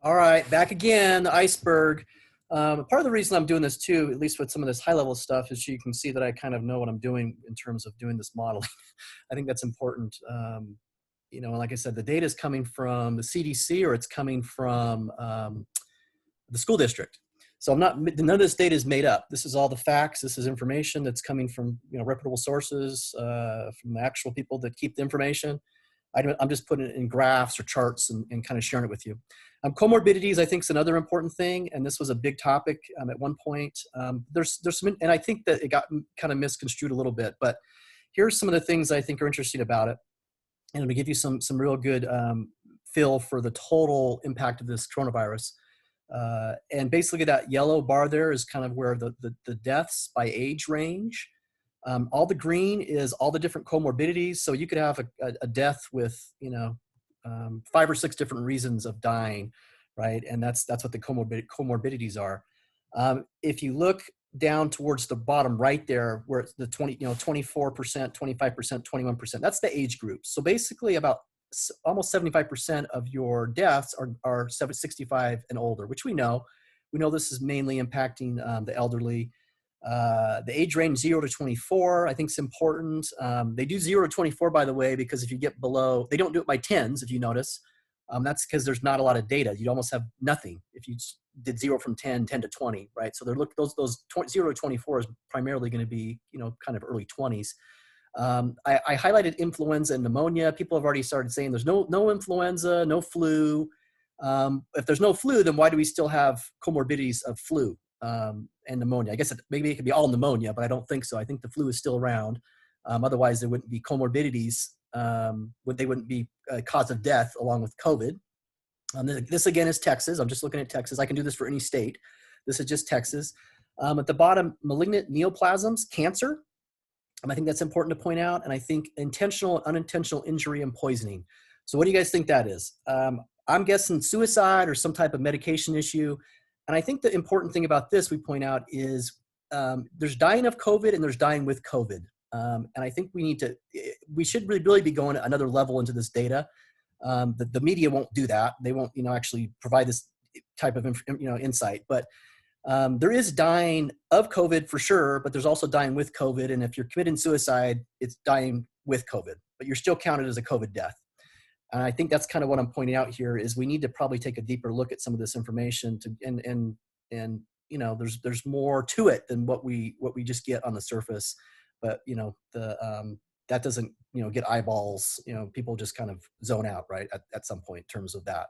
All right, back again, the iceberg. Part of the reason I'm doing this too, at least with some of this high level stuff, is you can see that I kind of know what I'm doing in terms of doing this modeling. I think that's important. Like I said, the data is coming from the CDC or it's coming from the school district. So none of this data is made up. This is all the facts. This is information that's coming from reputable sources, from the actual people that keep the information. I'm just putting it in graphs or charts and kind of sharing it with you. Comorbidities, I think, is another important thing, and this was a big topic at one point. There's some, and I think that it got kind of misconstrued a little bit, but here's some of the things I think are interesting about it, and it'll give you some real good feel for the total impact of this coronavirus. And basically that yellow bar there is kind of where the deaths by age range. All the green is all the different comorbidities. So you could have a death with, 5 or 6 different reasons of dying, right? And that's what the comorbidities are. If you look down towards the bottom right there, where it's the 24%, 25%, 21%, that's the age group. So basically about almost 75% of your deaths are 65 and older, which we know. We know this is mainly impacting the elderly. The age range 0 to 24, I think is important. They do 0 to 24, by the way, because if you get below, they don't do it by tens, if you notice. That's because there's not a lot of data. You'd almost have nothing if you did 0 from 10, 10 to 20, right? So those 0 to 24 is primarily going to be, kind of early 20s. I highlighted influenza and pneumonia. People have already started saying there's no influenza, no flu. If there's no flu, then why do we still have comorbidities of flu and pneumonia? I guess maybe it could be all pneumonia, but I don't think so. I think the flu is still around. Otherwise, there wouldn't be comorbidities. They wouldn't be a cause of death along with COVID. This again is Texas. I'm just looking at Texas. I can do this for any state. This is just Texas. At the bottom, malignant neoplasms, cancer. I think that's important to point out. And I think intentional and unintentional injury and poisoning. So what do you guys think that is? I'm guessing suicide or some type of medication issue. And I think the important thing about this we point out is there's dying of COVID and there's dying with COVID. And I think we should really be going another level into this data. The media won't do that. They won't, actually provide this type of, insight. But there is dying of COVID for sure, but there's also dying with COVID. And if you're committing suicide, it's dying with COVID, but you're still counted as a COVID death. And I think that's kind of what I'm pointing out here is we need to probably take a deeper look at some of this information and there's more to it than what we just get on the surface. But that doesn't get eyeballs. People just kind of zone out, right, at some point in terms of that.